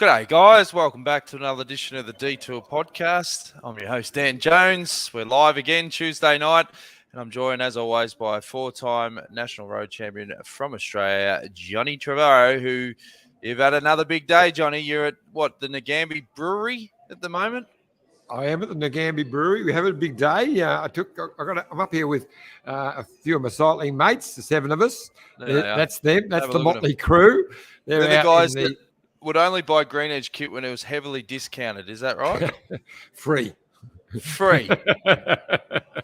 G'day, guys. Welcome back to another edition of the Detour podcast. I'm your host, Dan Jones. We're live again Tuesday night, and I'm joined, as always, by four-time national road champion from Australia, Johnny Trevorrow, who you've had another big day, Johnny. You're at, the Nagambie Brewery at the moment? I am at the Nagambie Brewery. We're having a big day. I'm up here with a few of my cycling mates, the seven of us. That's them. That's the motley crew. They're the guys that would only buy Green Edge kit when it was heavily discounted. Is that right? Free.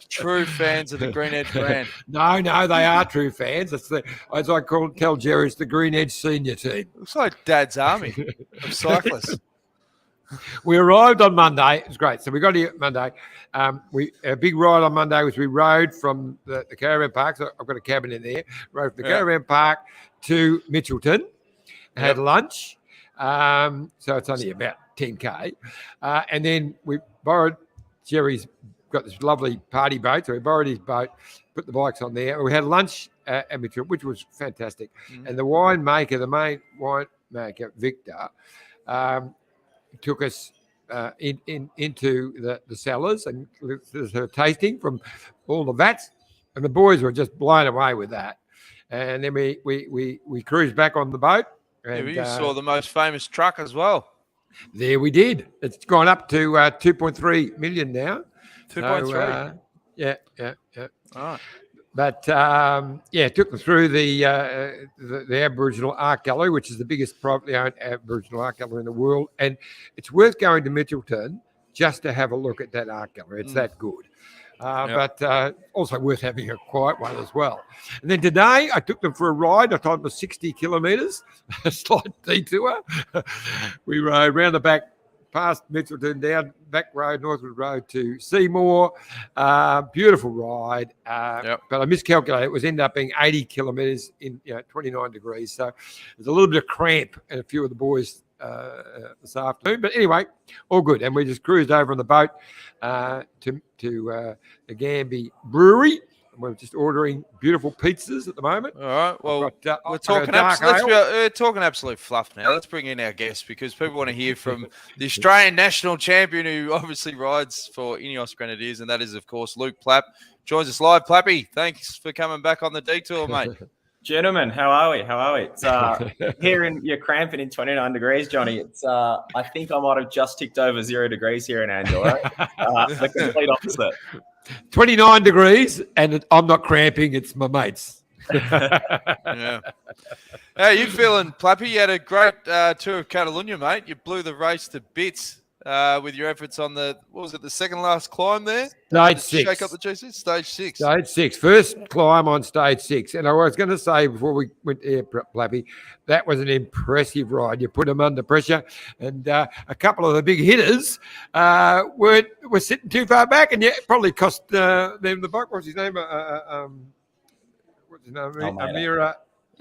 True fans of the Green Edge brand. No, they are true fans. It's as I tell Jerry, it's the Green Edge senior team. Looks like Dad's army of cyclists. We arrived on Monday. It was great. So we got here Monday. A big ride on Monday was we rode from the caravan park. So I've got a cabin in there. Rode from the caravan park to Mitchelton. Had lunch. So it's only about 10K. And then we borrowed, Jerry's got this lovely party boat. So we borrowed his boat, put the bikes on there. We had lunch at Mitchell, which was fantastic. Mm-hmm. And the main winemaker, Victor, took us into the cellars and there's her tasting from all the vats. And the boys were just blown away with that. And then we cruised back on the boat. And, you saw the most famous truck as well. There we did. It's gone up to 2.3 million now. 2.3. Yeah. All right. But took them through the Aboriginal Art Gallery, which is the biggest privately owned Aboriginal art gallery in the world, and it's worth going to Mitchelton just to have a look at that art gallery. It's that good. But also worth having a quiet one as well. And then today I took them for a ride. I told them it was 60 kilometres, a slight detour. We rode round the back, past Mitchelton, down back road, Northwood Road to Seymour. Beautiful ride. But I miscalculated. It was ended up being 80 kilometres in 29 degrees. So there's a little bit of cramp and a few of the boys this afternoon. But anyway, all good. And we just cruised over on the boat to the Nagambie Brewery. We're just ordering beautiful pizzas at the moment. All right. Well, we're talking absolute fluff now. Let's bring in our guest because people want to hear from the Australian national champion who obviously rides for INEOS Grenadiers, and that is, of course, Luke Plapp. Joins us live. Plappy, thanks for coming back on the detour, mate. Gentlemen, how are we? It's here you're cramping in 29 degrees, Johnny. It's I think I might have just ticked over 0 degrees here in Andorra. The complete opposite. 29 degrees, and I'm not cramping. It's my mates. Yeah. How are you feeling, Plappy? You had a great Tour of Catalunya, mate. You blew the race to bits with your efforts on the second last climb there? Stage 6. Shake up the GC? Stage 6. Stage 6. First climb on stage 6. And I was going to say before we went there, Plappy, that was an impressive ride. You put them under pressure, and a couple of the big hitters were sitting too far back, and probably cost them the buck. What's his name?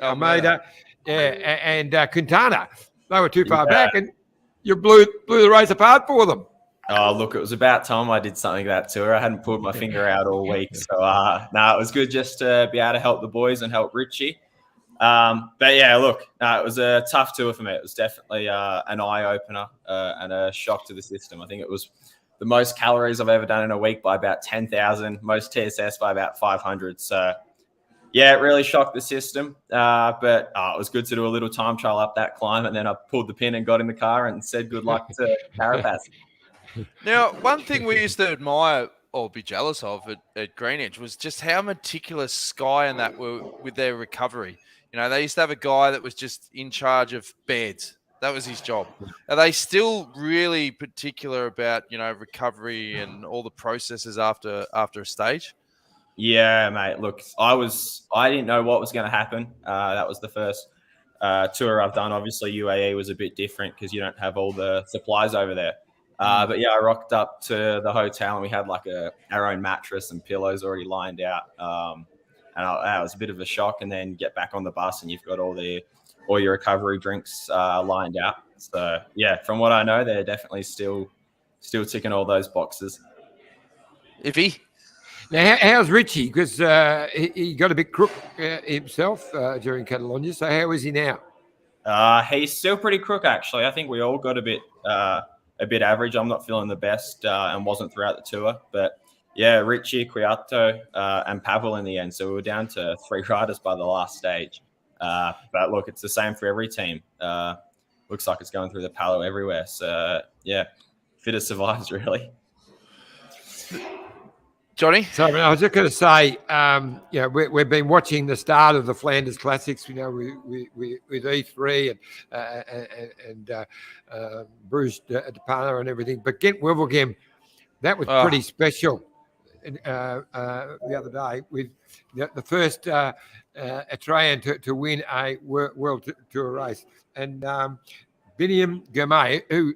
Almeida. Yeah, and Quintana. They were too far back, and you blew the race apart for them. Oh, look, it was about time I did something like that tour. I hadn't pulled my finger out all week. So, it was good just to be able to help the boys and help Richie. But, yeah, look, it was a tough tour for me. It was definitely an eye-opener and a shock to the system. I think it was the most calories I've ever done in a week by about 10,000, most TSS by about 500. So, yeah, it really shocked the system. But it was good to do a little time trial up that climb. And then I pulled the pin and got in the car and said good luck to Carapaz. Now, one thing we used to admire or be jealous of at Green Edge was just how meticulous Sky and that were with their recovery. They used to have a guy that was just in charge of beds. That was his job. Are they still really particular about, recovery and all the processes after a stage? Yeah, mate. Look, I didn't know what was going to happen. That was the first tour I've done. Obviously, UAE was a bit different because you don't have all the supplies over there. But yeah, I rocked up to the hotel and we had like our own mattress and pillows already lined out. And it was a bit of a shock. And then get back on the bus and you've got all your recovery drinks lined out. So yeah, from what I know, they're definitely still ticking all those boxes. Iffy. Now, how's Richie? Because he got a bit crook himself during Catalunya. So how is he now? He's still pretty crook, actually. I think we all got a bit average. I'm not feeling the best and wasn't throughout the tour. But yeah, Richie, Kwiato, and Pavel in the end. So we were down to 3 riders by the last stage. But look, it's the same for every team. Looks like it's going through the Palo everywhere. So yeah, fittest survives, really. Johnny? So I was just going to say, we've been watching the start of the Flanders Classics, with E3 and Bruce De Palma and everything. But Gent Wevelgem, that was pretty special the other day, with the first Australian to win a World Tour race. And Biniam Gourmet, who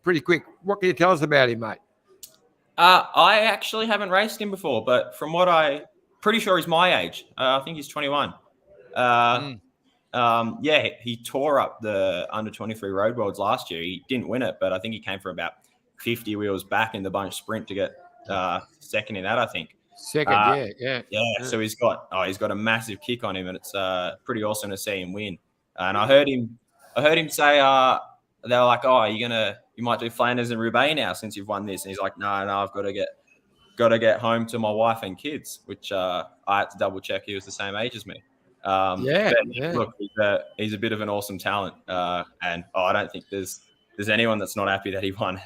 pretty quick. What can you tell us about him, mate? I actually haven't raced him before, but from what pretty sure he's my age. I think he's 21. He tore up the under-23 Road Worlds last year. He didn't win it, but I think he came from about 50 wheels back in the bunch sprint to get second in that, I think. Second, yeah. So he's got a massive kick on him, and it's pretty awesome to see him win. And I heard him say they were like, "Oh, you might do Flanders and Roubaix now since you've won this." And he's like, "No, I've got to get home to my wife and kids," which I had to double check. He was the same age as me. Look, he's a bit of an awesome talent, and I don't think there's anyone that's not happy that he won.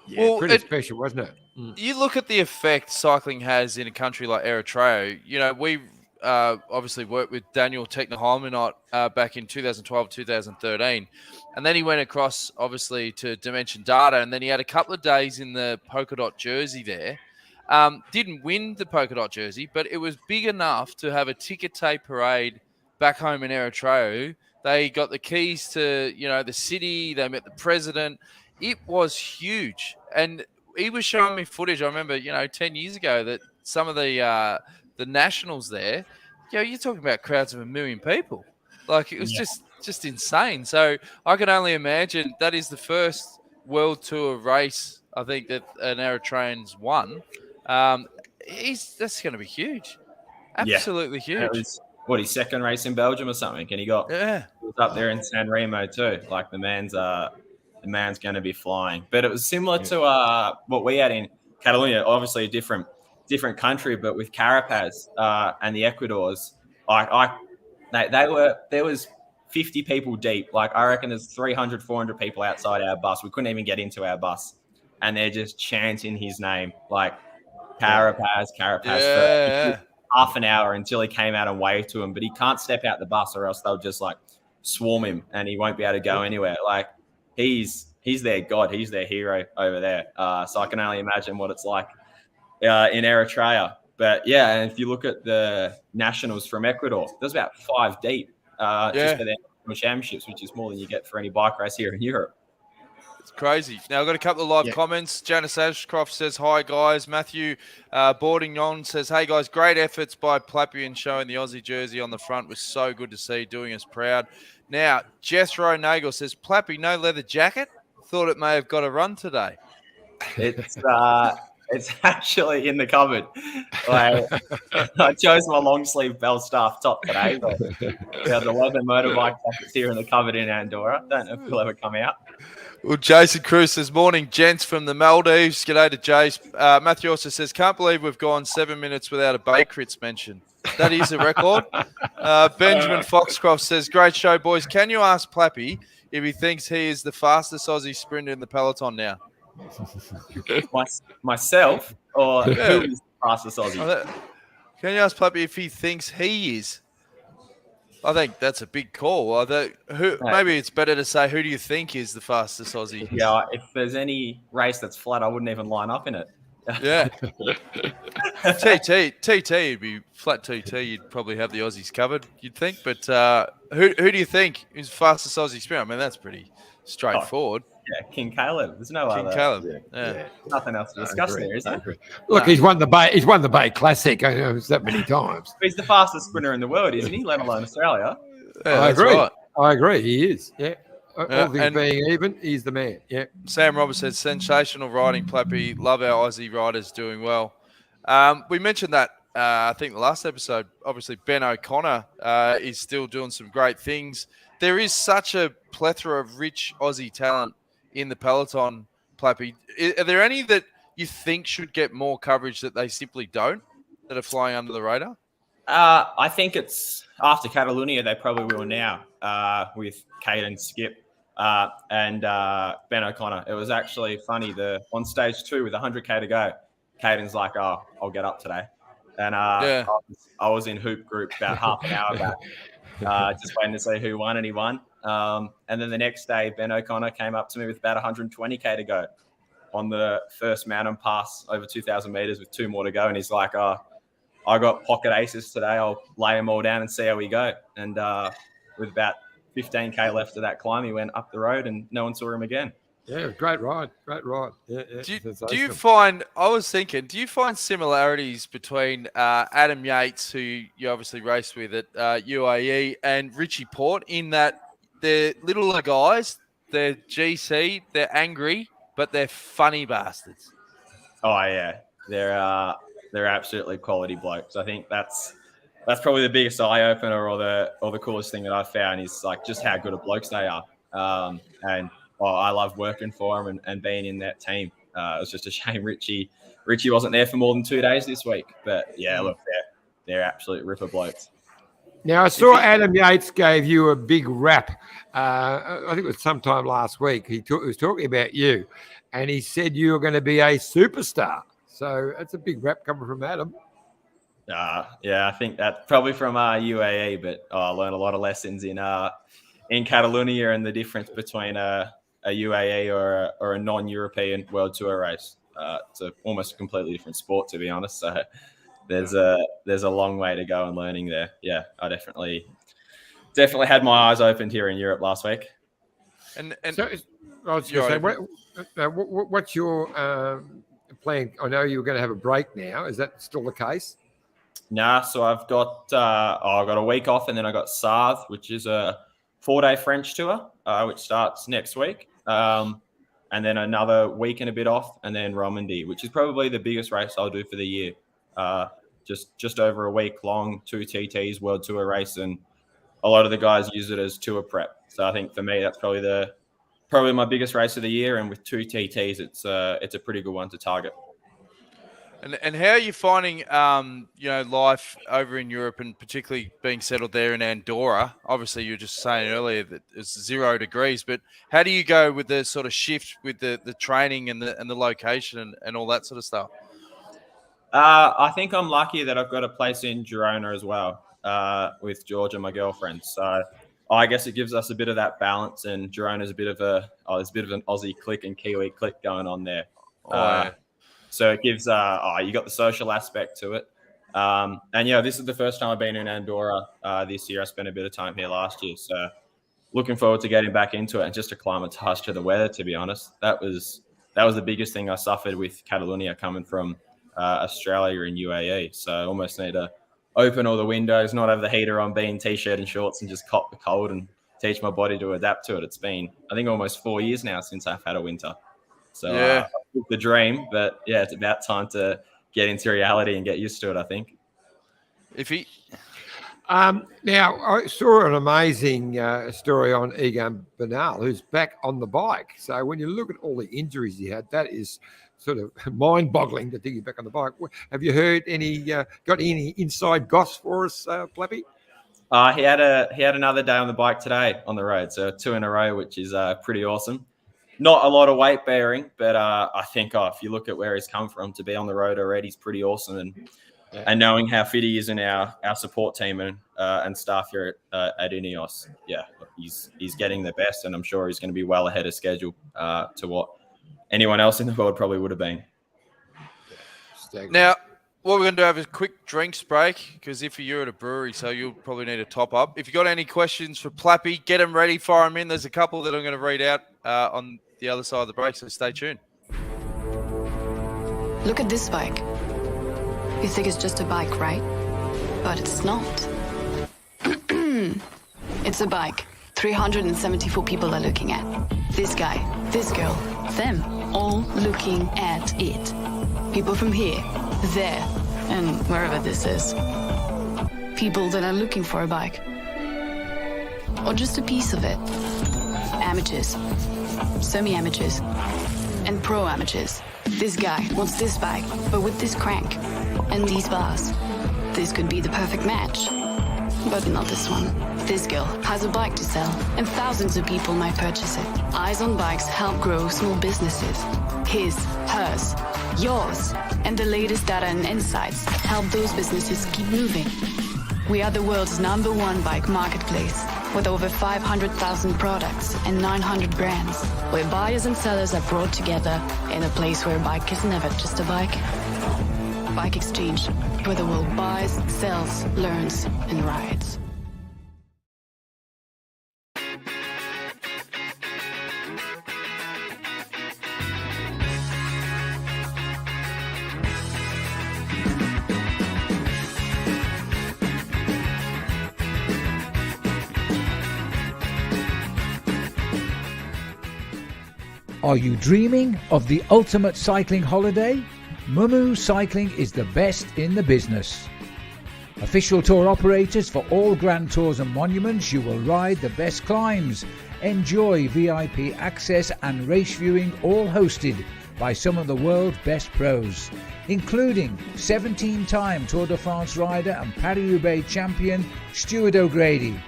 Yeah, well, pretty special, wasn't it? You look at the effect cycling has in a country like Eritrea. We obviously worked with Daniel Technoholminot back in 2012, 2013. And then he went across, obviously, to Dimension Data. And then he had a couple of days in the polka dot jersey there. Didn't win the polka dot jersey, but it was big enough to have a ticker tape parade back home in Eritrea. They got the keys to, the city. They met the president. It was huge. And he was showing me footage. I remember, 10 years ago that some of the nationals there, you're talking about crowds of 1 million people. Like, it was just insane. So I can only imagine that is the first World Tour race, I think, that an Eritrean's won. That's going to be huge. Absolutely huge. It was, his second race in Belgium or something? And he was up there in San Remo too. Like, the man's going to be flying. But it was similar to what we had in Catalunya. Obviously a different country, but with Carapaz and the Ecuadors, there was 50 people deep. Like, I reckon there's 300, 400 people outside our bus. We couldn't even get into our bus, and they're just chanting his name, like Carapaz, for half an hour until he came out and waved to him. But he can't step out the bus, or else they'll just like swarm him, and he won't be able to go anywhere. Like, he's their god, he's their hero over there. So I can only imagine what it's like in Eritrea. But yeah, and if you look at the nationals from Ecuador, there's about 5 deep just for their championships, which is more than you get for any bike race here in Europe. It's crazy. Now, I've got a couple of live comments. Janice Ashcroft says, "Hi, guys." Matthew Bourdignon says, "Hey, guys, great efforts by Plappy in showing the Aussie jersey on the front was so good to see, doing us proud." Now, Jethro Nagel says, "Plappy, no leather jacket? Thought it may have got a run today." It's actually in the cupboard. Like, I chose my long sleeve Belstaff top today, but the leather motorbike jackets here in the cupboard in Andorra. Don't know if it'll ever come out. Well, Jason Cruz says, "Morning, gents from the Maldives." G'day to Jace. Matthew also says, "Can't believe we've gone 7 minutes without a Bay Crits mention." That is a record. Benjamin Foxcroft says, "Great show, boys. Can you ask Plappy if he thinks he is the fastest Aussie sprinter in the peloton now?" Myself, or who is the fastest Aussie? Can you ask Plappy if he thinks he is? I think that's a big call. Maybe it's better to say, who do you think is the fastest Aussie? Yeah, if there's any race that's flat, I wouldn't even line up in it. Yeah. TT would be flat TT. You'd probably have the Aussies covered, you'd think. But who do you think is the fastest Aussie sprinter? I mean, that's pretty straightforward. Yeah, King Caleb. There's no other. King Caleb. Yeah. Nothing else to discuss there, is there? Look, he's won the Bay Classic that many times. He's the fastest sprinter in the world, isn't he? Let alone Australia. Yeah, I agree. Right. I agree. He is. Yeah. All things being even, he's the man. Yeah. Sam Roberts said, "Sensational riding, Plappy. Love our Aussie riders doing well." We mentioned that I think the last episode, obviously Ben O'Connor is still doing some great things. There is such a plethora of rich Aussie talent in the Peloton, Plappy. Are there any that you think should get more coverage that they simply don't, that are flying under the radar? I think it's after Catalunya, they probably will now with Caden, Skip, and Ben O'Connor. It was actually funny. On stage 2 with 100K to go, Caden's like, "Oh, I'll get up today," and I was in Hoop Group about half an hour back, just waiting to see who won, and he won. And then the next day, Ben O'Connor came up to me with about 120K to go on the first mountain pass over 2,000 meters with 2 more to go, and he's like, "Oh, I got pocket aces today. I'll lay them all down and see how we go." And with about 15K left of that climb, he went up the road and no one saw him again. Yeah, great ride. Yeah, do you find, I was thinking, do you find similarities between Adam Yates, who you obviously raced with at UAE, and Richie Port, in that they're littler guys, they're GC, they're angry, but they're funny bastards? Oh, yeah. They're absolutely quality blokes. I think that's probably the biggest eye opener or the coolest thing that I've found is like just how good of blokes they are. And I love working for them and being in that team. It was just a shame Richie wasn't there for more than 2 days this week. But yeah, look, they're absolute ripper blokes. Now, I saw Adam Yates gave you a big rap. I think it was sometime last week. He was talking about you, and he said you were going to be a superstar. So that's a big rap coming from Adam. Yeah, I think that's probably from UAE, but I learned a lot of lessons in Catalunya and the difference between a UAE or a non-European World Tour race. It's almost a completely different sport, to be honest. So there's a long way to go in learning there. Yeah, I definitely had my eyes opened here in Europe last week. And so I was going to say, what's your plan? I know you were going to have a break now. Is that still the case? Nah, so I've got a week off, and then I got Sarthe, which is a 4-day French tour, which starts next week. And then another week and a bit off, and then Romandy, which is probably the biggest race I'll do for the year. Just over a week long, 2 TTs, World Tour race, and a lot of the guys use it as tour prep. So I think for me, that's probably my biggest race of the year. And with 2 TTs, it's a pretty good one to target. And how are you finding, life over in Europe, and particularly being settled there in Andorra? Obviously, you were just saying earlier that it's 0 degrees, but how do you go with the sort of shift with the training and the location and all that sort of stuff? I think I'm lucky that I've got a place in Girona as well with Georgia, my girlfriend. So I guess it gives us a bit of that balance, and Girona's there's a bit of an Aussie clique and Kiwi clique going on there. So it gives, you got the social aspect to it. And this is the first time I've been in Andorra this year. I spent a bit of time here last year. So looking forward to getting back into it and just acclimatise to the weather, to be honest. That was the biggest thing I suffered with Catalunya coming from Australia and UAE. So I almost need to open all the windows, not have the heater on, be in T-shirt and shorts and just cop the cold and teach my body to adapt to it. It's been, I think, almost 4 years now since I've had a winter. So the dream, but yeah, it's about time to get into reality and get used to it, I think. Now, I saw an amazing story on Egan Bernal, who's back on the bike. So when you look at all the injuries he had, that is sort of mind-boggling to think he's back on the bike. Have you heard got any inside goss for us, Plappy? He had another day on the bike today on the road, so 2 in a row, which is pretty awesome. Not a lot of weight bearing, but I think if you look at where he's come from, to be on the road already is pretty awesome. And knowing how fit he is in our support team and staff here at INEOS, he's getting the best, and I'm sure he's going to be well ahead of schedule to what anyone else in the world probably would have been. Now, what we're going to do is a quick drinks break, because if you're at a brewery, so you'll probably need a top up. If you've got any questions for Plappy, get them ready, fire them in. There's a couple that I'm going to read out on the other side of the break, so stay tuned. Look at this bike. You think it's just a bike, right? But it's not. It's a bike 374 people are looking at. This guy, this girl, them, all looking at it. People from here, there, and wherever this is. People that are looking for a bike. Or just a piece of it. Amateurs, semi-amateurs, and pro-amateurs. This guy wants this bike, but with this crank and these bars. This could be the perfect match. But not this one. This girl has a bike to sell, and thousands of people might purchase it. Eyes on Bikes help grow small businesses. His, hers, yours, and the latest data and insights help those businesses keep moving. We are the world's #1 bike marketplace, with over 500,000 products and 900 brands, where buyers and sellers are brought together in a place where a bike is never just a bike. Bike Exchange, where the world buys, sells, learns, and rides. Are you dreaming of the ultimate cycling holiday? Mumu Cycling is the best in the business. Official tour operators for all Grand Tours and monuments, you will ride the best climbs. Enjoy VIP access and race viewing, all hosted by some of the world's best pros, including 17-time Tour de France rider and Paris-Roubaix champion Stuart O'Grady.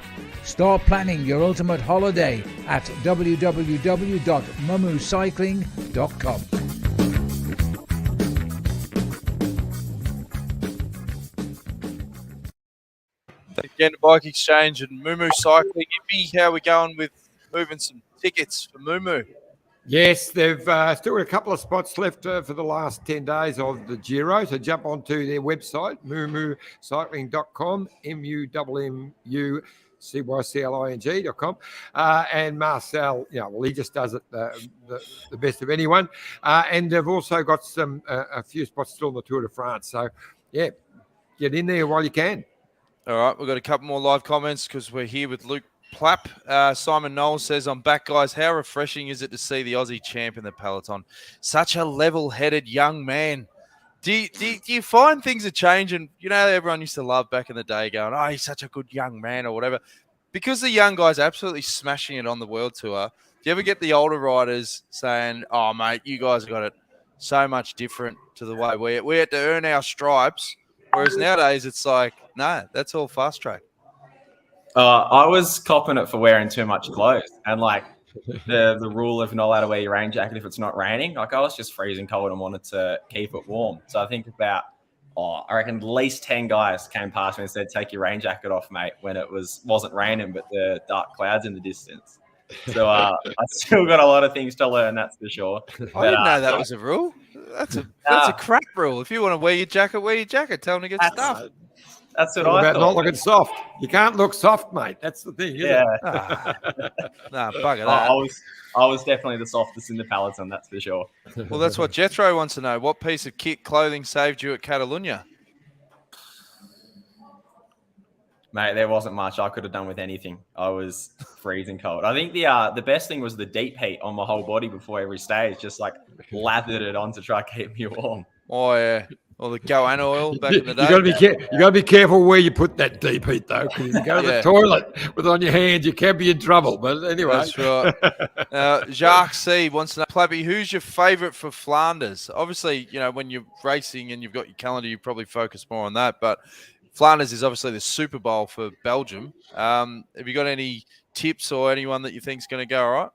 Start planning your ultimate holiday at www.mumucycling.com. Again, Bike Exchange and Mumu Cycling. Ippy, how are we going with moving some tickets for Mumu? Yes, they've still got a couple of spots left for the last 10 days of the Giro. So jump onto their website, mumucycling.com, MUMUCYCLING.com. And Marcel, he just does it the best of anyone. And they've also got a few spots still in the Tour de France. So, yeah, get in there while you can. All right, we've got a couple more live comments because we're here with Luke Plapp. Simon Knowles says, I'm back, guys. How refreshing is it to see the Aussie champ in the Peloton? Such a level-headed young man. Do you find things are changing? Everyone used to love back in the day going, oh, he's such a good young man or whatever. Because the young guy's absolutely smashing it on the World Tour, do you ever get the older riders saying, oh, mate, you guys got it so much different to the way we had to earn our stripes? Whereas nowadays it's like, no, that's all fast track. I was copping it for wearing too much clothes, and like the rule of not allowed to wear your rain jacket if it's not raining. Like I was just freezing cold and wanted to keep it warm. So I think about, I reckon at least 10 guys came past me and said, "Take your rain jacket off, mate," when it wasn't raining, but the dark clouds in the distance. So I still got a lot of things to learn, that's for sure. I didn't know that was a rule. That's a crap rule. If you want to wear your jacket, wear your jacket. Tell them to get stuffed. That's what I I thought. thought. Not looking soft. You can't look soft, mate. That's the thing, isn't it? Nah, bugger that. I was definitely the softest in the Peloton, that's for sure. Well, that's what Jethro wants to know. What piece of clothing saved you at Catalunya? Mate, there wasn't much I could have done with anything. I was freezing cold. I think the best thing was the deep heat on my whole body before every stage, just like lathered it on to try to keep me warm. Oh, yeah. Or the goanna oil back in the day. You got to be careful where you put that deep heat, though, because if you go to the toilet with it on your hands, you can be in trouble. But anyway. That's right. Jacques C. wants to know, Plappy, who's your favourite for Flanders? Obviously, when you're racing and you've got your calendar, you probably focus more on that. But Flanders is obviously the Super Bowl for Belgium. Have you got any tips or anyone that you think is going to go all right?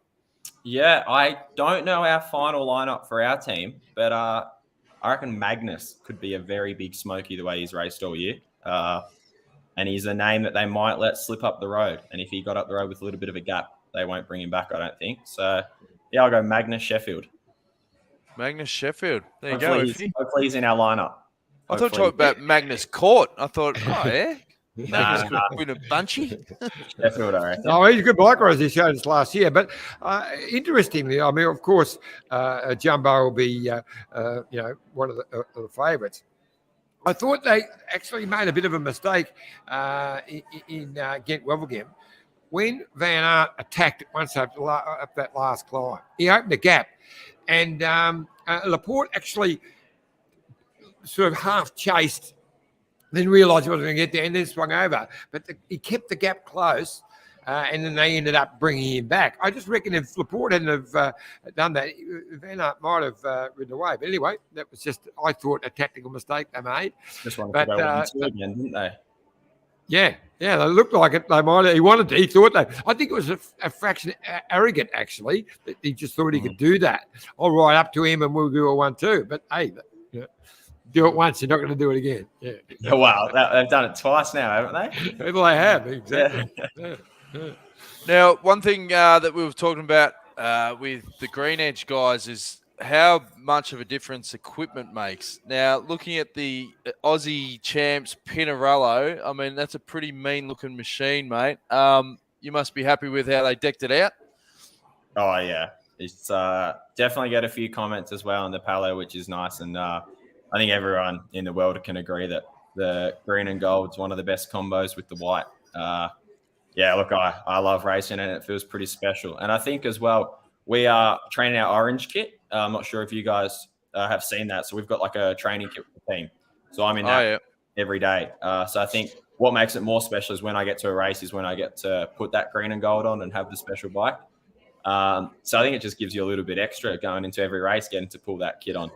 Yeah, I don't know our final lineup for our team, but I reckon Magnus could be a very big smoky the way he's raced all year. And he's a name that they might let slip up the road. And if he got up the road with a little bit of a gap, they won't bring him back, I don't think. So, yeah, I'll go Magnus Sheffield. Magnus Sheffield. There you Hopefully go. Hopefully he's in our lineup. I thought you were talking about Magnus Court. I thought, Nah. win a bunchy. Sheffield, I reckon. Oh, he's a good bike rider. He showed us last year. But interestingly, I mean, of course, Jumbo will be, one of the favourites. I thought they actually made a bit of a mistake in Ghent-Wevelgem when Van Aert attacked once up that last climb. He opened a gap, and Laporte actually sort of half chased, then realised he wasn't going to get there, and then swung over. But he kept the gap close, and then they ended up bringing him back. I just reckon if Laporte hadn't have done that, Van Aert might have ridden away. But anyway, that was just, I thought, a tactical mistake they made. Just wanted to go 1-2 again, didn't they? Yeah, they looked like it. They might. He thought they. I think it was a fraction arrogant, actually, that he just thought he could do that. I'll ride up to him and we'll do a 1-2. But hey, do it once, you're not going to do it again. Yeah. Wow, they've done it twice now, haven't they? Well, they have, exactly. Yeah. Now, one thing that we were talking about with the Green Edge guys is how much of a difference equipment makes. Now, looking at the Aussie champs Pinarello, I mean, that's a pretty mean-looking machine, mate. You must be happy with how they decked it out. Oh, yeah. It's definitely get a few comments as well on the Palo, which is nice. And I think everyone in the world can agree that the green and gold is one of the best combos with the white. Yeah, look, I love racing and it feels pretty special. And I think as well, we are training our orange kit. I'm not sure if you guys have seen that. So we've got like a training kit with the team. So I'm in that every day. So I think what makes it more special is when I get to a race is when I get to put that green and gold on and have the special bike. So I think it just gives you a little bit extra going into every race, getting to pull that kit on.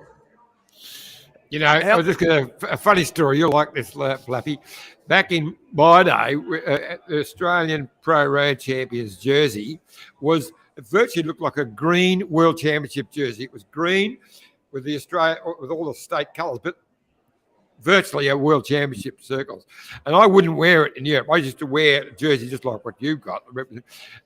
You know, I was just going to, a funny story. You'll like this, Plappy. Back in my day, the Australian Pro Road Champions jersey was, it virtually looked like a green World Championship jersey. It was green with the with all the state colours, but virtually a World Championship circles. And I wouldn't wear it in Europe. I used to wear a jersey just like what you've got.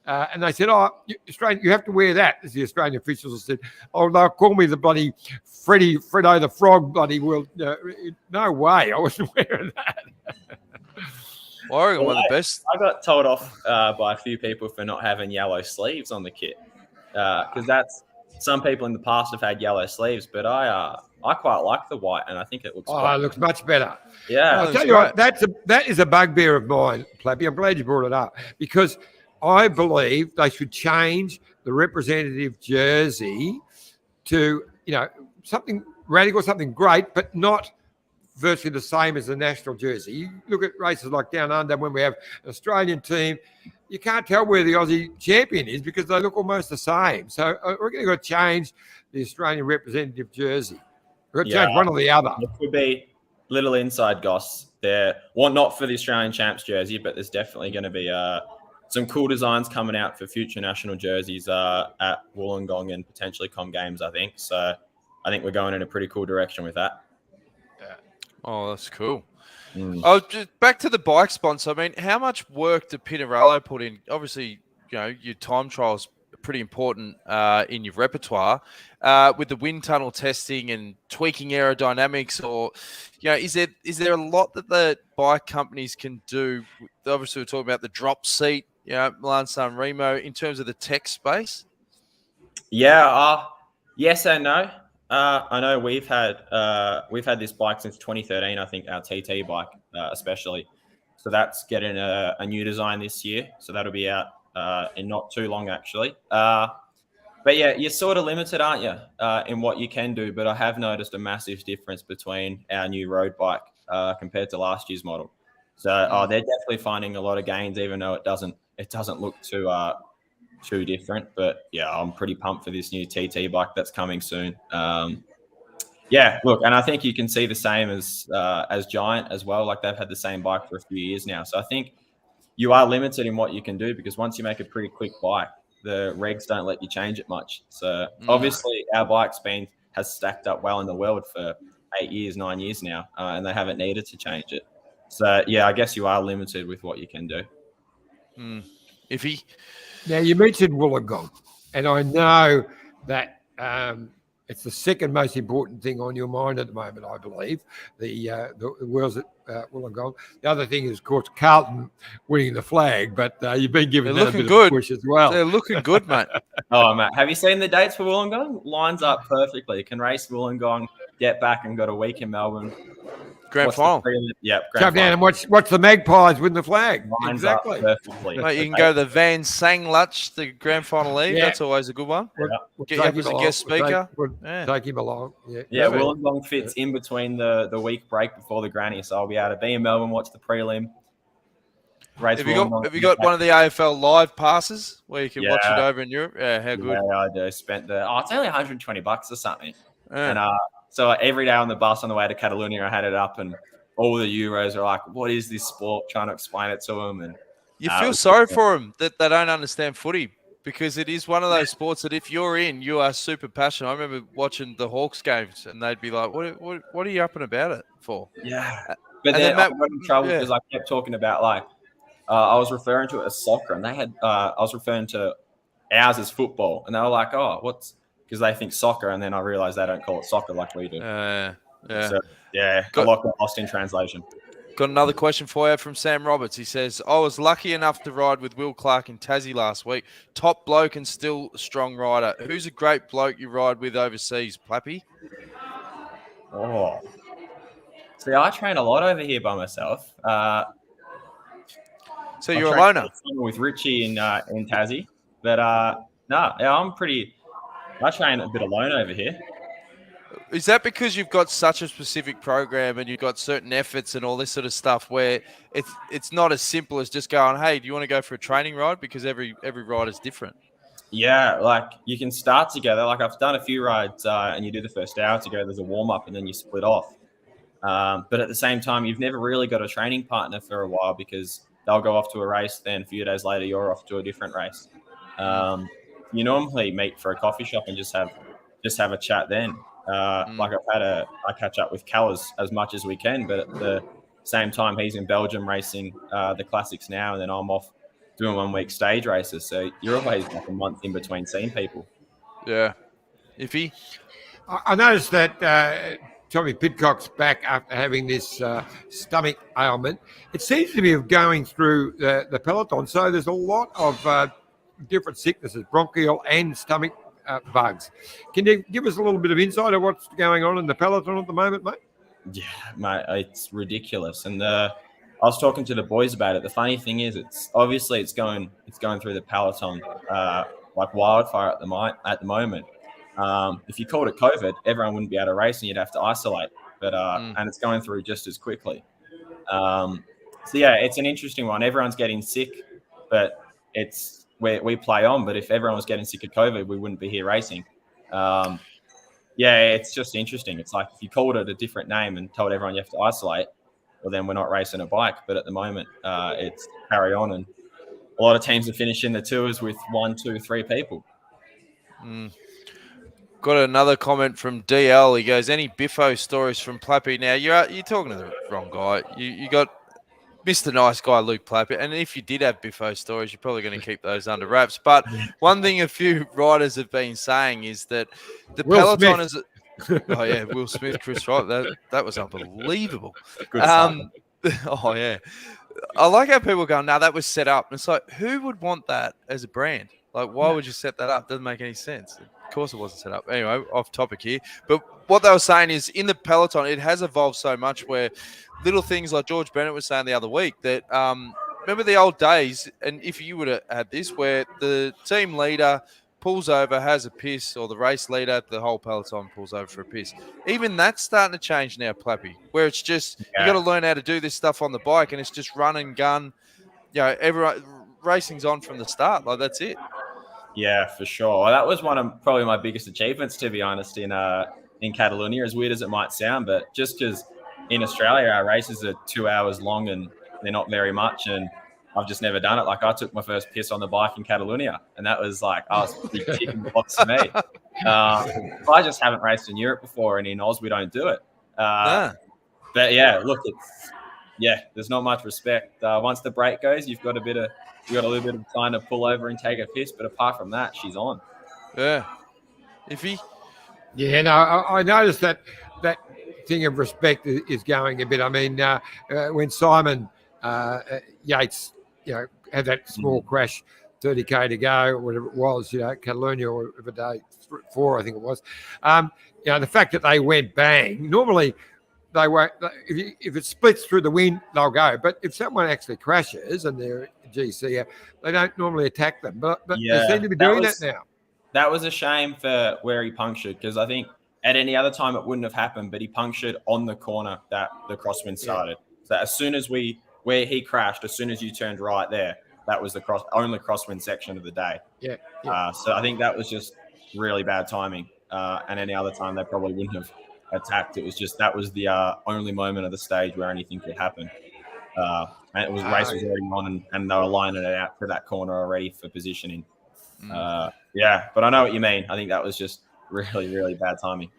And they said, Australian, you have to wear that. As the Australian officials said, they'll call me the bloody Fredo the Frog bloody world. No way. I wasn't wearing that. Well, I reckon one of the best. I got told off by a few people for not having yellow sleeves on the kit. Because some people in the past have had yellow sleeves, but I quite like the white, and I think it looks. It looks much better. Yeah, I'll tell you what, that is a bugbear of mine, Plappy. I'm glad you brought it up because I believe they should change the representative jersey to something radical, something great, but not virtually the same as the national jersey. You look at races like Down Under when we have an Australian team. You can't tell where the Aussie champion is because they look almost the same. So we're going to change the Australian representative jersey. We're going to change one or the other. It could be little inside goss there. Well, not for the Australian champs jersey, but there's definitely going to be some cool designs coming out for future national jerseys at Wollongong and potentially Com Games, I think. So I think we're going in a pretty cool direction with that. Yeah. Oh, that's cool. Oh, just back to the bike sponsor. I mean, how much work did Pinarello put in? Obviously, your time trials are pretty important in your repertoire with the wind tunnel testing and tweaking aerodynamics. Or, is there a lot that the bike companies can do? Obviously, we're talking about the drop seat, Milan San Remo, in terms of the tech space. Yeah. Yes and no. I know we've had this bike since 2013. I think our TT bike, especially. So that's getting a new design this year. So that'll be out in not too long, actually. But yeah, you're sort of limited, aren't you, in what you can do? But I have noticed a massive difference between our new road bike compared to last year's model. So they're definitely finding a lot of gains, even though it doesn't look too different. But yeah, I'm pretty pumped for this new TT bike that's coming soon. Yeah, look, and I think you can see the same as Giant as well. Like they've had the same bike for a few years now. So I think you are limited in what you can do because once you make a pretty quick bike, the regs don't let you change it much. So obviously our bike's has stacked up well in the world for 9 years now, and they haven't needed to change it. So yeah, I guess you are limited with what you can do. Iffy. Now, you mentioned Wollongong, and I know that it's the second most important thing on your mind at the moment, I believe, the Worlds at Wollongong. The other thing is, of course, Carlton winning the flag, but you've been given that a bit of a push as well. They're looking good, mate. Oh, mate. Have you seen the dates for Wollongong? Lines up perfectly. You can race Wollongong, get back and got a week in Melbourne. Grand final. Yep. Come down and watch the Magpies win the flag. Lines Exactly. up perfectly. Mate, you can go to the Van Sang Lutch, the grand final league. Yeah. That's always a good one. We'll Get you up take as a him guest along. speaker. We'll Yeah. take him along. Yeah, Wollongong fits in between the week break before the granny, so I'll be able to be in Melbourne, watch the prelim. Have you got one of the AFL live passes where you can watch it Yeah. over in Europe? Yeah, how good. Yeah, I do. Spent it's only $120 or something. Yeah. And so every day on the bus on the way to Catalonia, I had it up, and all the Euros are like, "What is this sport?" Trying to explain it to them, and You feel sorry for them that they don't understand footy, because it is one of those sports that if you're in, you are super passionate. I remember watching the Hawks games, and they'd be like, "What are you up and about it for?" yeah. But And then then I got in trouble because I kept talking about I was referring to it as soccer, and they had I was referring to ours as football, and they were like, "Oh, what's?" Because they think soccer, and then I realized they don't call it soccer like we do. Yeah. So, a lot got lost in translation. Got another question for you from Sam Roberts. He says, I was lucky enough to ride with Will Clark in Tassie last week. Top bloke and still a strong rider. Who's a great bloke you ride with overseas, Plappy? Oh. See, I train a lot over here by myself. So you're a loner? With Richie in Tassie. But I'm pretty... I train a bit alone over here. Is that because you've got such a specific program and you've got certain efforts and all this sort of stuff where it's not as simple as just going, hey, do you want to go for a training ride? Because every ride is different. Yeah, like you can start together. Like I've done a few rides and you do the first hour together. There's a warm-up and then you split off. But at the same time, you've never really got a training partner for a while because they'll go off to a race. Then a few days later, you're off to a different race. You normally meet for a coffee shop and just have a chat then. Like I catch up with Cal as much as we can, but at the same time, he's in Belgium racing the classics now, and then I'm off doing 1 week stage races. So you're always like a month in between seeing people. Yeah. Iffy? I noticed that Tommy Pidcock's back after having this stomach ailment. It seems to be going through the Peloton. So there's a lot of different sicknesses, bronchial and stomach bugs. Can you give us a little bit of insight of what's going on in the Peloton at the moment, mate? Yeah, mate, it's ridiculous. And I was talking to the boys about it. The funny thing is, it's going through the Peloton like wildfire at the moment. If you called it COVID, everyone wouldn't be able to race and you'd have to isolate. But and it's going through just as quickly. So yeah, it's an interesting one. Everyone's getting sick, but it's we play on. But if everyone was getting sick of COVID, we wouldn't be here racing. It's just interesting. It's like if you called it a different name and told everyone you have to isolate, well, then we're not racing a bike. But at the moment, it's carry on, and a lot of teams are finishing the tours with 1, 2, 3 people. Got another comment from DL. He goes, any Biffo stories from Plappy? Now, you're talking to the wrong guy. You got Mr. Nice Guy, Luke Plapp. And if you did have Biffo stories, you're probably going to keep those under wraps. But one thing a few riders have been saying is that the Will Peloton Smith. Oh, yeah, Will Smith, Chris Wright. That was unbelievable. Good oh, yeah. I like how people go, no, that was set up. And it's like, who would want that as a brand? Like, why would you set that up? Doesn't make any sense. Of course it wasn't set up. Anyway, off topic here. But what they were saying is in the Peloton, it has evolved so much where little things like George Bennett was saying the other week that remember the old days, and if you would have had this, where the team leader pulls over, has a piss, or the race leader, the whole Peloton pulls over for a piss. Even that's starting to change now, Plappy, where it's just you got to learn how to do this stuff on the bike, and it's just run and gun. You know, everyone racing's on from the start. Like that's it. Yeah, for sure. That was one of probably my biggest achievements, to be honest, in Catalunya, as weird as it might sound. But just because in Australia, our races are 2 hours long and they're not very much. And I've just never done it. Like I took my first piss on the bike in Catalunya, and that was like, I was big tick in the box for me. I just haven't raced in Europe before, and in Oz, we don't do it. But yeah, look, there's not much respect. Once the brake goes, you got a little bit of time to pull over and take a piss, but apart from that, she's on. Yeah. Iffy? Yeah, no, I noticed that thing of respect is going a bit. I mean, when Simon Yates, had that small crash, 30K to go, or whatever it was, Catalunya or whatever day, 4, I think it was. The fact that they went bang, normally they won't. If it splits through the wind, they'll go. But if someone actually crashes and they're GC, they don't normally attack them. But they seem to be doing that now. That was a shame for where he punctured, because I think at any other time it wouldn't have happened. But he punctured on the corner that the crosswind started. So as soon as where he crashed, as soon as you turned right there, that was the only crosswind section of the day. So I think that was just really bad timing. And any other time they probably wouldn't have attacked. It was just that was the only moment of the stage where anything could happen. And it was race was already on, and they were lining it out for that corner already for positioning. But I know what you mean. I think that was just really, really bad timing.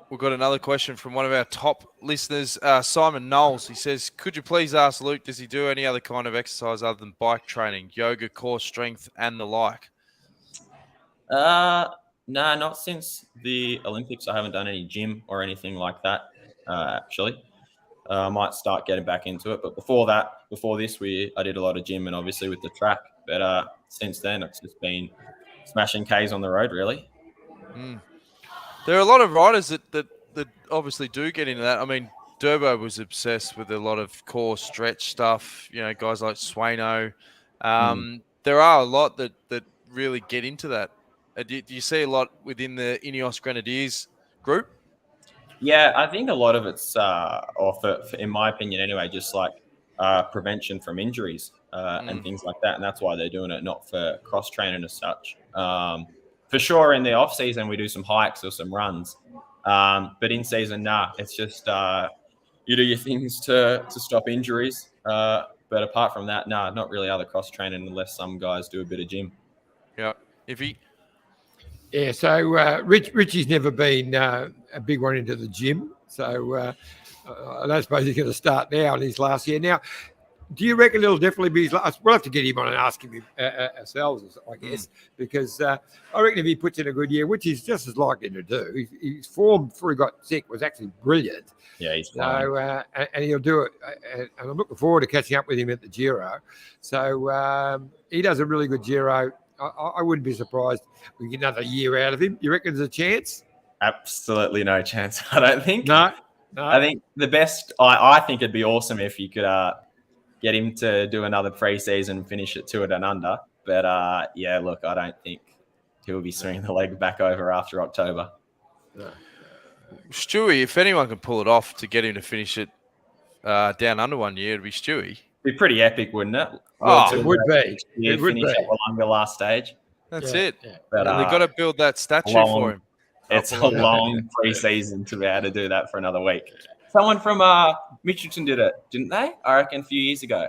We've got another question from one of our top listeners, Simon Knowles. He says, could you please ask Luke, does he do any other kind of exercise other than bike training, yoga, core strength, and the like? No, not since the Olympics. I haven't done any gym or anything like that, actually. I might start getting back into it. But before this, I did a lot of gym and obviously with the track. But since then, it's just been smashing Ks on the road, really. There are a lot of riders that obviously do get into that. I mean, Durbo was obsessed with a lot of core stretch stuff, guys like Swaino. There are a lot that really get into that. Do you see a lot within the INEOS Grenadiers group? Yeah, I think a lot of it's, in my opinion anyway, just like prevention from injuries and things like that. And that's why they're doing it, not for cross-training as such. For sure, in the off-season, we do some hikes or some runs. But in season, it's just you do your things to stop injuries. But apart from that, not really other cross-training unless some guys do a bit of gym. Yeah. So Richie's never been a big one into the gym. So I don't suppose he's going to start now in his last year. Now, do you reckon it'll definitely be his last? We'll have to get him on and ask him ourselves, I guess, because I reckon if he puts in a good year, which he's just as likely to do, his form before he got sick was actually brilliant. Yeah, he's fine. So, and he'll do it. And I'm looking forward to catching up with him at the Giro. So he does a really good Giro. I wouldn't be surprised we get another year out of him. You reckon there's a chance? Absolutely no chance, I don't think. No. I think the best, I think it'd be awesome if you could get him to do another pre-season, finish it 2 and under. But look, I don't think he'll be swinging the leg back over after October. No. Stewie, if anyone can pull it off to get him to finish it down under 1 year, it'd be Stewie. It'd be pretty epic, wouldn't it? It would be. It would be. At Wollonga last stage. That's it. Yeah. But they've got to build that statue for him. It's a long pre-season to be able to do that for another week. Someone from Mitchelton did it, didn't they? I reckon a few years ago.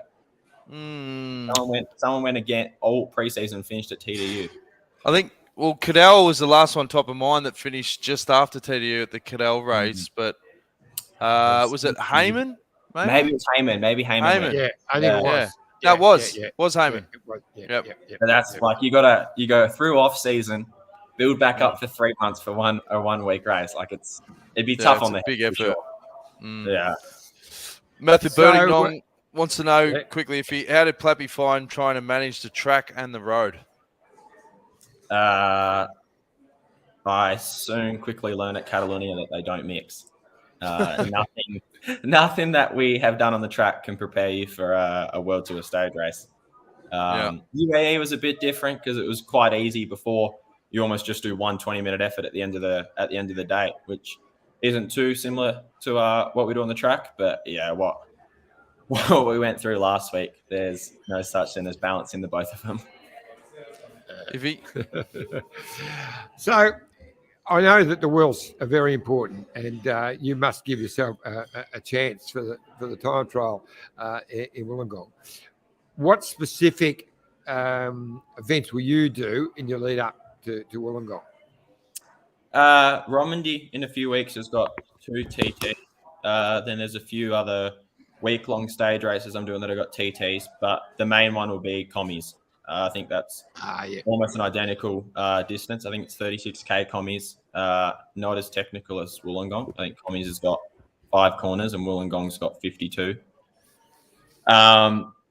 Someone went again, all pre-season finished at TDU. I think, Cadell was the last one top of mind that finished just after TDU at the Cadell race. But was it Heyman? Maybe it was Heyman. Maybe Heyman. Yeah, I think it was. Yeah. That was Heyman. But that's like you go through off season, build back up for 3 months for a 1 week race. Like it'd be tough on the big effort. Sure. Yeah. Matthew Birding wants to know quickly how did Plappy find trying to manage the track and the road? I soon quickly learned at Catalunya that they don't mix. Nothing that we have done on the track can prepare you for a World Tour stage race. UAE was a bit different because it was quite easy before. You almost just do 1 20-minute effort at the end of the day, which isn't too similar to what we do on the track. But yeah, what we went through last week, there's no such thing as balancing the both of them. So I know that the Worlds are very important, and you must give yourself a chance for the time trial in Wollongong. What specific events will you do in your lead up to Wollongong? Romandy in a few weeks has got 2 TT. Then there's a few other week-long stage races I'm doing that have got TTs, but the main one will be commies. I think that's almost an identical distance. I think it's 36K commies, not as technical as Wollongong. I think commies has got 5 corners and Wollongong's got 52.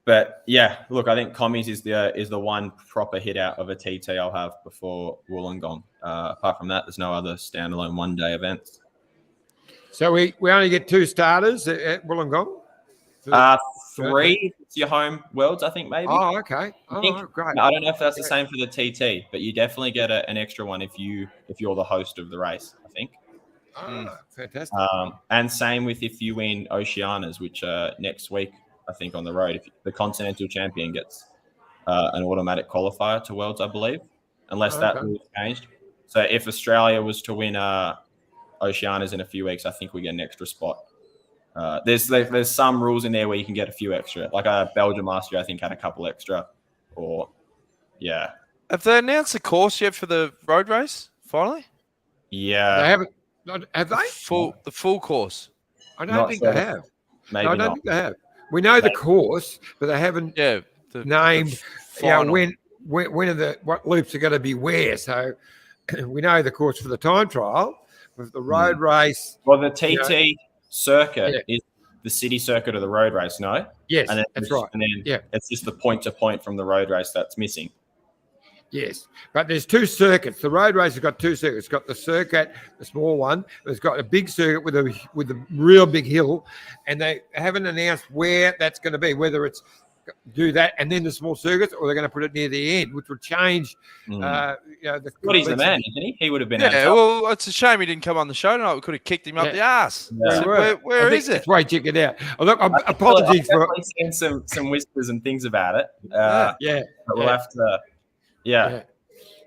But yeah, look, I think commies is the one proper hit out of a TT I'll have before Wollongong. Apart from that, there's no other standalone 1 day events. So we only get 2 starters at Wollongong? 3 it's your home worlds, I think, maybe. Oh, okay. Great. I don't know if that's the same for the TT, but you definitely get an extra one if you're the host of the race, I think. Fantastic. And same with if you win Oceanias, which next week, I think, on the road, if the continental champion gets an automatic qualifier to worlds, I believe, unless that rule changed. So if Australia was to win Oceanias in a few weeks, I think we get an extra spot. There's some rules in there where you can get a few extra, like Belgium last year, I think, had a couple extra, or yeah. Have they announced the course yet for the road race? Finally, yeah, They haven't. Have they? the full course. I don't Not think sure. they have. maybe No, I don't not. think they have. We know the course, but they haven't Yeah, named final. when are what loops are going to be where. So we know the course for the time trial, with the road race. Well, the TT circuit is the city circuit of the road race, no? Yes, And then that's right. And then it's just the point to point from the road race that's missing. Yes, but there's 2 circuits. The road race has got 2 circuits. It's got the circuit, the small one. It's got a big circuit with a real big hill, and they haven't announced where that's going to be. Whether it's do that and then the small circuits, or they're going to put it near the end, which would change. But he's the man, isn't he? He would have been. Yeah, well, it's a shame he didn't come on the show tonight. We could have kicked him up the ass. Yeah. So where is it? That's why check it out. Oh, look, apologies for. I've seen some whispers and things about it. Yeah, but we'll have to. Yeah.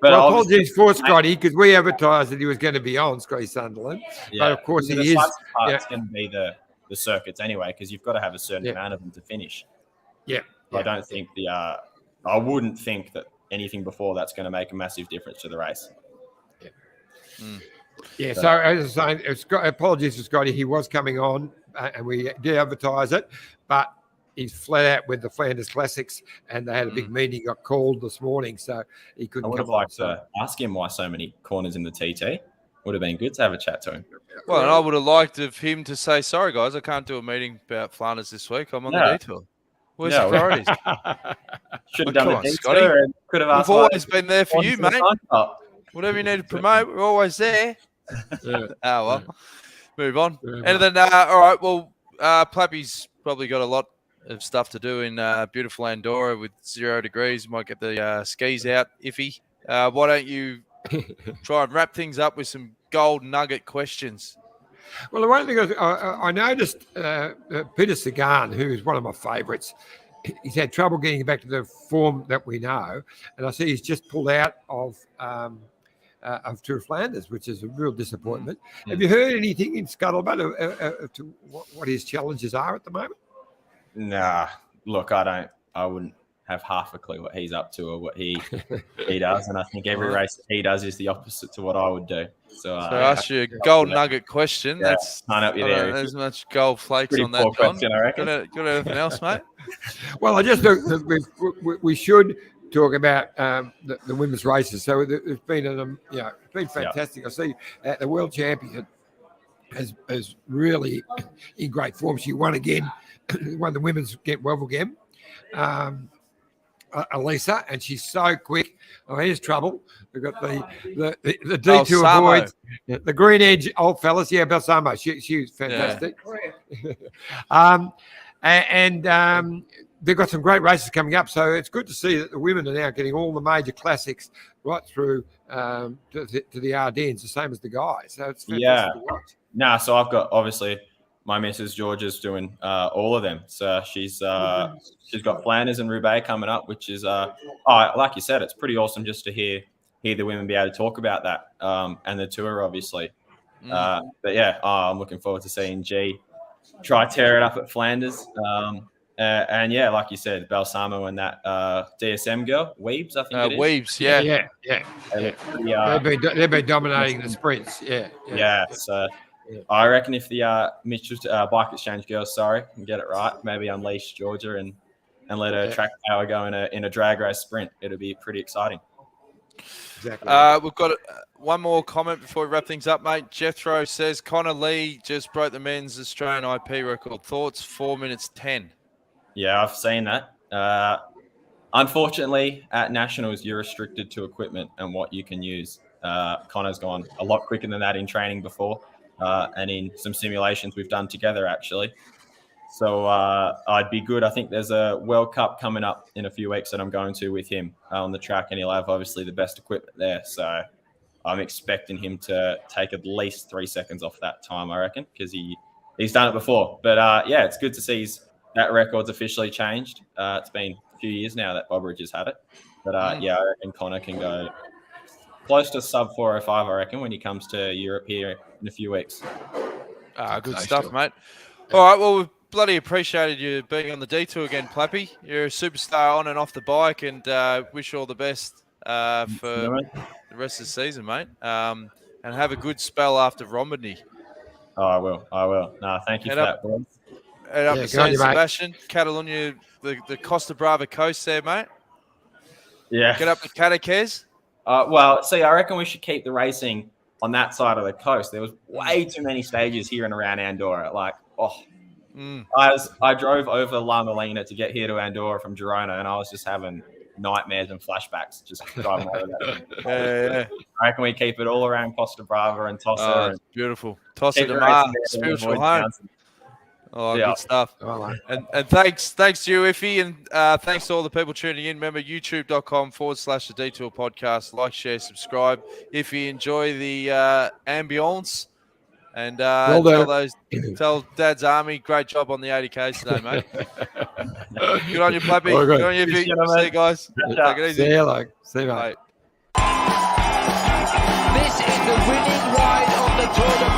But Well, apologies for Scotty, because we advertised that he was going to be on Scotty Sunderland. But of course he is. It's going to be the circuits anyway, because you've got to have a certain amount of them to finish. Yeah. I don't think I wouldn't think that anything before that's going to make a massive difference to the race. Yeah. So as I was saying, apologies to Scotty. He was coming on, and we did advertise it, but he's flat out with the Flanders Classics, and they had a big meeting. Got called this morning, so he couldn't. I would have liked to ask him why so many corners in the TT. Would have been good to have a chat to him. Well, and I would have liked of him to say, "Sorry, guys, I can't do a meeting about Flanders this week. I'm on the detour." Where's the priorities? Should have done the Scotty. And could have asked. We've always been there for you, mate. Oh. Whatever you need to promote, we're always there. Oh, well. Move on. And then, all right, well, Plappy's probably got a lot of stuff to do in beautiful Andorra with 0 degrees. Might get the skis out iffy. Why don't you try and wrap things up with some gold nugget questions? Well, the one thing I noticed, Peter Sagan, who is one of my favourites, he's had trouble getting back to the form that we know, and I see he's just pulled out of Tour of Flanders, which is a real disappointment. Have you heard anything in scuttlebutt to what his challenges are at the moment? Nah, look, I wouldn't have half a clue what he's up to or what he does, and I think every race that he does is the opposite to what I would do. So I asked you a gold nugget question. That's can't help you there. There's much gold flakes Pretty on that, poor John. question, I reckon. Got anything else, mate? Well, I just think that we should talk about the women's races. So it's been it's been fantastic. I see the world champion has really in great form. She won again, won the women's World again. Elisa, and she's so quick. Oh, here's trouble. We've got the detour boys, the green edge old fellas. Yeah, Balsamo. She was fantastic. And they've got some great races coming up. So it's good to see that the women are now getting all the major classics right through to the Ardennes, the same as the guys. So it's fantastic to watch. Nah, so I've got obviously my missus Georgia's doing all of them. So she's got Flanders and Roubaix coming up, which is like you said, it's pretty awesome just to hear the women be able to talk about that and the tour, obviously. But yeah, I'm looking forward to seeing G try tear it up at Flanders. And yeah, like you said, Balsamo and that DSM girl, Weebs, I think it is. Weebs, yeah. They've been dominating the sprints. Yeah. So I reckon if the Mitchell's Bike Exchange girls, can get it right, maybe unleash Georgia and let her track power go in a drag race sprint, it'll be pretty exciting. Exactly. We've got one more comment before we wrap things up, mate. Jethro says Connor Lee just broke the men's Australian IP record. Thoughts? 4 minutes 10. Yeah, I've seen that. Unfortunately, at Nationals, you're restricted to equipment and what you can use. Connor's gone a lot quicker than that in training before. and in some simulations we've done together, actually. So I'd be good. I think there's a World Cup coming up in a few weeks that I'm going to with him on the track, and he'll have obviously the best equipment there. So I'm expecting him to take at least 3 seconds off that time, I reckon, because he's done it before. But yeah, it's good to see that record's officially changed. It's been a few years now that Bobridge has had it. But yeah, I reckon Connor can go close to sub 405, I reckon, when he comes to Europe here in a few weeks. Good stuff, mate. All right, well, we've bloody appreciated you being on the detour again, Plappy. You're a superstar on and off the bike, and wish you all the best for the rest of the season, mate. And have a good spell after Romandie. Oh, I will. No, thank you for that, boys. Head up to San Sebastian, Catalunya, the Costa Brava coast there, mate. Yeah. Get up to Cadaqués. Well, see, I reckon we should keep the racing on that side of the coast. There was way too many stages here and around Andorra. I drove over La Molina to get here to Andorra from Girona, and I was just having nightmares and flashbacks just driving over that. Yeah. I reckon we keep it all around Costa Brava and Tossa. It's beautiful. Tossa de Mar, spiritual home. Good stuff. And thanks to you, Iffy, and thanks to all the people tuning in. Remember, youtube.com/The Detour Podcast. Like, share, subscribe. If you enjoy the ambience, and tell Dad's Army, great job on the 80Ks today, mate. Good on you, Plappy. Good on you, Iffy. See you guys. Take it easy. See you, mate. This is the winning ride on the Tour of